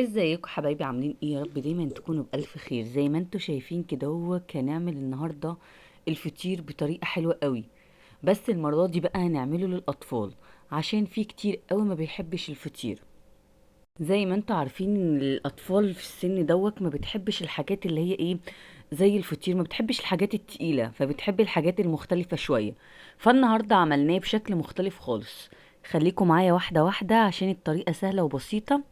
ازيكم حبايبي؟ عاملين ايه؟ يا رب دايما تكونوا بألف خير. زي ما انتوا شايفين كده، هو هنعمل النهارده الفطير بطريقة حلوة قوي. بس المرة دي بقى هنعمله للأطفال، عشان في كتير قوي ما بيحبش الفطير. زي ما انتوا عارفين ان الأطفال في السن ما بتحبش الحاجات اللي هي ايه، زي الفطير. ما بتحبش الحاجات التقيلة، فبتحب الحاجات المختلفة شوية. فالنهاردة عملناه بشكل مختلف خالص. خليكم معايا واحدة واحدة عشان الطريقة سهلة وبسيطة،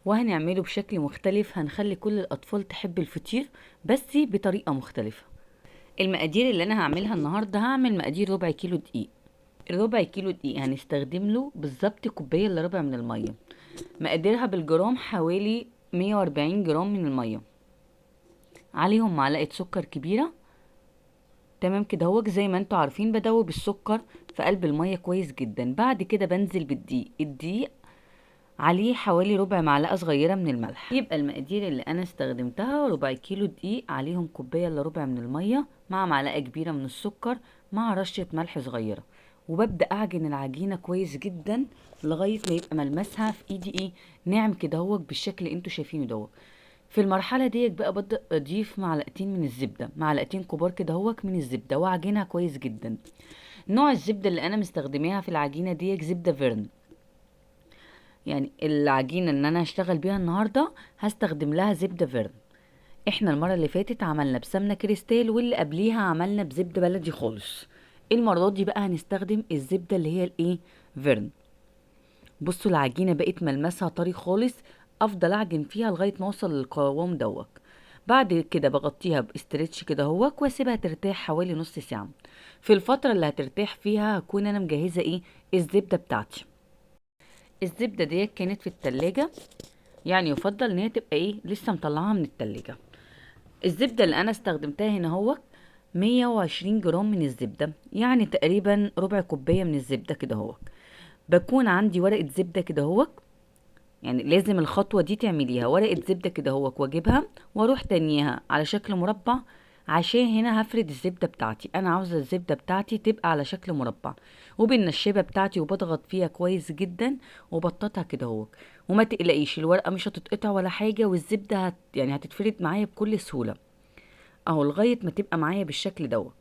وهنعمله بشكل مختلف. هنخلي كل الأطفال تحب الفطير بس بطريقة مختلفة. المقادير اللي أنا هعملها النهاردة، هعمل مقادير ربع كيلو دقيق. الربع كيلو دقيق هنستخدم له بالظبط كوباية إلا ربع من المية. مقاديرها بالجرام حوالي 140 جرام من المية، عليهم معلقة سكر كبيرة. تمام كده. هو زي ما انتوا عارفين بدوب السكر في قلب المية كويس جدا. بعد كده بنزل بالدقيق. الدقيق عليه حوالي ربع معلقة صغيرة من الملح. يبقى المقادير اللي انا استخدمتها: ربع كيلو دقيق، عليهم كوباية الا ربع من المية، مع معلقة كبيرة من السكر، مع رشة ملح صغيرة. وببدأ اعجن العجينة كويس جدا لغاية ما يبقى ملمسها في ايدي ايه، ناعم كده هو بالشكل اللي انتوا شايفينه دوت. في المرحلة ديت بقى ببدأ اضيف معلقتين من الزبدة، معلقتين كبار كده هوك من الزبدة، واعجنها كويس جدا. نوع الزبدة اللي انا مستخدماها في العجينة ديت زبدة فيرن. يعني العجينة اللي انا هشتغل بيها النهاردة هستخدم لها زبدة فيرن. احنا المرة اللي فاتت عملنا بسمنة كريستال، واللي قبليها عملنا بزبدة بلدي خالص. المرة دي بقى هنستخدم الزبدة اللي هي الايه، فيرن. بصوا العجينة بقت ملمسها طري خالص. افضل اعجن فيها لغاية ما اوصل للقوام دوت. بعد كده بغطيها باسترتش كده هوك، واسيبها ترتاح حوالي نص ساعة. في الفترة اللي هترتاح فيها هكون انا مجهزة ايه، الزبدة بتاعتي. الزبدة ديت كانت في التلاجة، يعني يفضل ان هي تبقى ايه، لسه مطلعاها من التلاجة. الزبدة اللي انا استخدمتها هنا هو 120 جرام من الزبدة، يعني تقريبا ربع كوباية من الزبدة كده هو. بكون عندي ورقة زبدة كده هو، يعني لازم الخطوة دي تعمليها. ورقة زبدة كده هو، واجيبها واروح تانيها على شكل مربع، عشان هنا هفرد الزبدة بتاعتي. انا عاوزة الزبدة بتاعتي تبقى على شكل مربع. وبالنشابة بتاعتي وبضغط فيها كويس جدا وبططها كده هو. وما تقلقيش، الورقة مش هتتقطع ولا حاجة، والزبدة يعني هتتفرد معايا بكل سهولة. اهو لغاية ما تبقى معايا بالشكل دوت.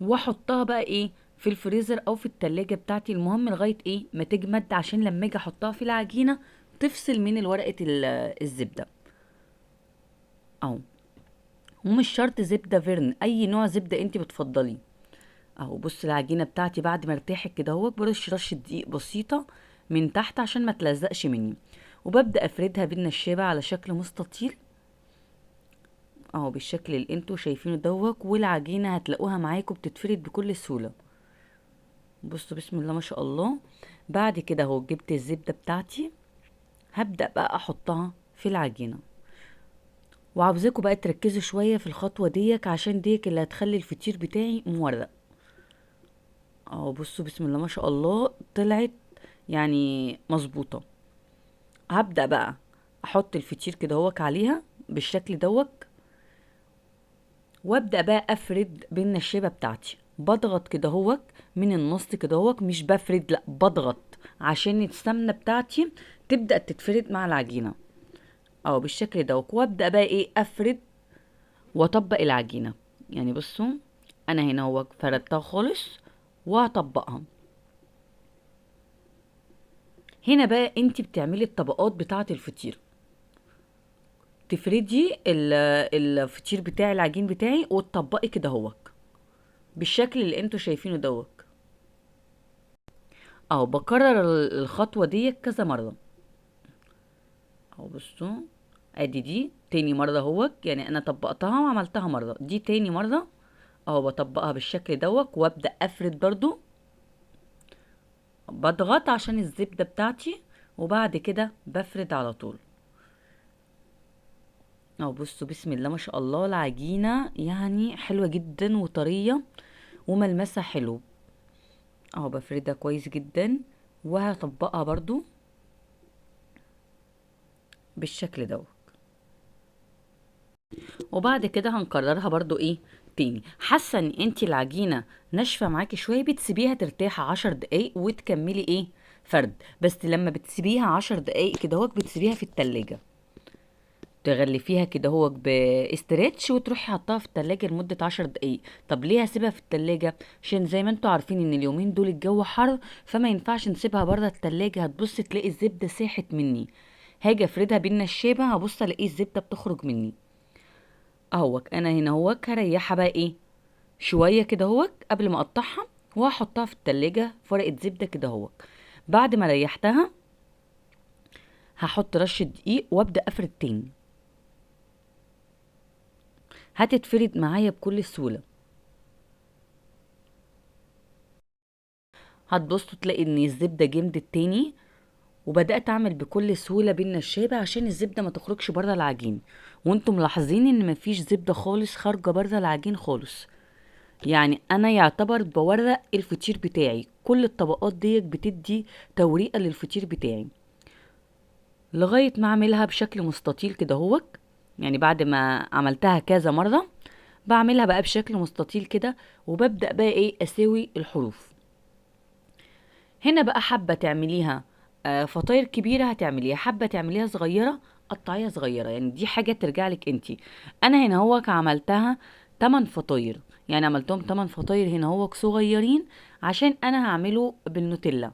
واحطها بقى ايه، في الفريزر او في التلاجة بتاعتي. المهم لغاية ايه ما تجمد، عشان لما اجي احطها في العجينة تفصل من ورقة الزبدة. اهو. ومش شرط زبدة فيرن، اي نوع زبدة انت بتفضليه. اهو بص العجينة بتاعتي بعد ما ارتاحت كده اهو، برش رشة دقيق بسيطة من تحت عشان ما تلزقش مني. وببدأ افردها بالنشابة على شكل مستطيل، اهو بالشكل اللي انتوا شايفينه دوت. والعجينة هتلاقوها معاكم بتتفرد بكل سهولة. بصوا بسم الله ما شاء الله. بعد كده اهو جبت الزبدة بتاعتي، هبدأ بقى احطها في العجينة. وعاوزاكم بقى تركزوا شوية في الخطوة ديك، عشان ديك اللي هتخلي الفطير بتاعي مورق. اهو بصوا بسم الله ما شاء الله، طلعت يعني مظبوطة. هبدأ بقى احط الفطير كده هوك عليها بالشكل دوت. وابدأ بقى افرد بالنشابة بتاعتي، بضغط كده هوك من النص كده هوك، مش بفرد، لا بضغط، عشان السمنة بتاعتي تبدأ تتفرد مع العجينة. اه بالشكل دوت. وابدأ بقى ايه، افرد واطبق العجينة. يعني بصوا انا هنا هو فردتها خالص وهطبقها. هنا بقى انت بتعملي الطبقات بتاعة الفطير. تفردي الفطير بتاعي، العجين بتاعي، وتطبقي كده هوك بالشكل اللي انتوا شايفينه دوت. اهو بكرر الخطوة دي كذا مرة. اهو بصوا، ادي دي تاني مرة اهوت. يعني انا طبقتها وعملتها مرة، دي تاني مرة. اهو بطبقها بالشكل دوت، وابدأ افرد برضو، بضغط عشان الزبدة بتاعتي، وبعد كده بفرد على طول. اهو بصوا بسم الله ما شاء الله، العجينة يعني حلوة جدا وطرية وملمسها حلو. اهو بفردها كويس جدا، وهطبقها برضو بالشكل دوت. وبعد كده هنكررها برضو ايه تاني. حاسه ان انتي العجينه ناشفه معاكي شويه، بتسيبيها ترتاح 10 دقايق وتكملي ايه فرد. بس لما بتسيبيها 10 دقايق كده هوك بتسيبيها في التلاجة، تغلفيها كده هو باسترتش وتروحي حطها في التلاجة لمدة 10 دقايق. طب ليه هسيبها في التلاجة؟ عشان زي ما انتوا عارفين ان اليومين دول الجو حر، فما ينفعش نسيبها بره التلاجة، هتبص تلاقي الزبدة ساحت مني، هاجي افردها بالنشابة هبص الاقي الزبدة بتخرج مني. اهوك انا هنا هوك هريحها بقى ايه شوية كده هوك قبل ما اقطعها، وهحطها في التلاجة في ورقة زبدة كده هوك. بعد ما ريحتها هحط رشة دقيق وابدأ افرد تاني، هتتفرد معايا بكل سهولة. هتبصوا تلاقي ان الزبدة جمدت تاني، وبدأت اعمل بكل سهولة بالنشابة عشان الزبدة ما تخرجش بره العجين. وانتم ملاحظين ان مفيش زبدة خالص خارجة بره العجين خالص. يعني انا يعتبر بورق الفطير بتاعي، كل الطبقات ديت بتدي توريقة للفطير بتاعي لغاية ما اعملها بشكل مستطيل كده هوك. يعني بعد ما عملتها كذا مرة بعملها بقى بشكل مستطيل كده، وببدأ بقى ايه اسوي الحروف. هنا بقى حابة تعمليها فطاير كبيرة هتعمليها، حابة تعمليها صغيرة قطعيها صغيرة، يعني دي حاجة ترجع لك انتي. انا هنا هو عملتها 8 فطاير، يعني عملتهم 8 فطاير هنا هو صغيرين عشان انا هعمله بالنوتيلا.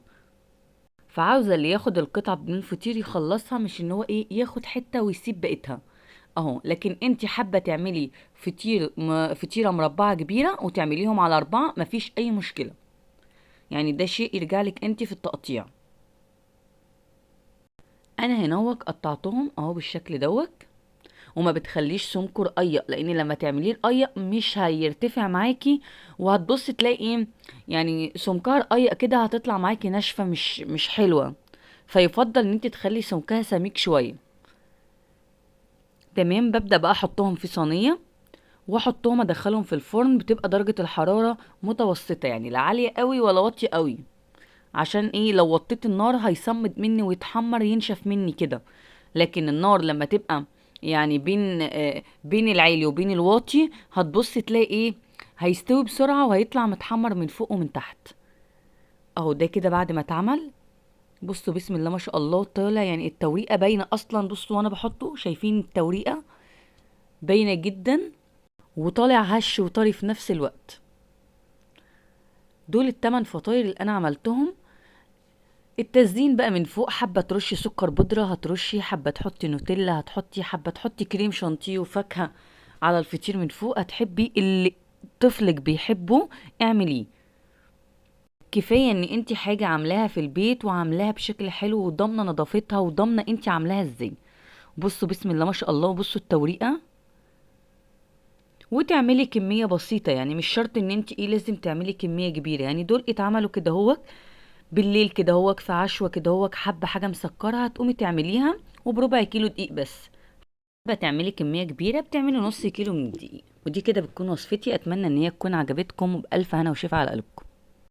فعاوزة اللي ياخد القطعة من الفطير يخلصها، مش ان هو ايه ياخد حتة ويسيب بقيتها اهو. لكن انتي حابة تعملي فطيرة مربعة كبيرة وتعمليهم على 4 مفيش اي مشكلة، يعني ده شيء يرجعلك انتي في التقطيع. انا هنوك قطعتهم اهو بالشكل دوت، وما بتخليش سمكه رقيق، لان لما تعمليه رقيق مش هيرتفع معاكي، وهتبص تلاقي ايه يعني سمكها رقيق كده هتطلع معاكي ناشفه مش حلوه. فيفضل ان انت تخلي سمكها سميك شويه. تمام، ببدا بقى احطهم في صينيه واحطهم ادخلهم في الفرن، بتبقى درجه الحراره متوسطه، يعني لا عاليه قوي ولا واطيه قوي. عشان ايه لو وطيت النار هيصمد مني ويتحمر ينشف مني كده. لكن النار لما تبقى يعني بين العالي وبين الواطي هتبص تلاقي ايه هيستوي بسرعة وهيطلع متحمر من فوق ومن تحت. اهو ده كده بعد ما اتعمل. بصوا بسم الله ما شاء الله طالع، يعني التوريقة باينة اصلا، بصوا وانا بحطه شايفين التوريقة باينة جدا، وطالع هش وطري في نفس الوقت. دول ال8 فطاير اللي انا عملتهم. التزيين بقى من فوق، حابة ترشي سكر بودرة هترشي، حابة تحطي نوتيلا هتحطي، حابة تحطي كريم شانتيه وفاكهة على الفطير من فوق، هتحبي اللي طفلك بيحبه اعمليه. كفاية ان انت حاجة عاملاها في البيت وعاملاها بشكل حلو وضامنة نظافتها وضامنة انت عاملاها ازاي. بصوا بسم الله ما شاء الله، بصوا التوريقة. وتعملي كمية بسيطة، يعني مش شرط ان انت ايه لازم تعملي كمية كبيرة، يعني دول اتعملوا كده هو بالليل كده هوك في عشوة كده هوك، حابة حاجة مسكرة هتقومي تعمليها وبربع كيلو دقيق بس. حابة تعملي كمية كبيرة بتعملي نص كيلو من الدقيق. ودي كده بتكون وصفتي، اتمنى ان هي تكون عجبتكم، وبألف هنا وشفا على قلبكم.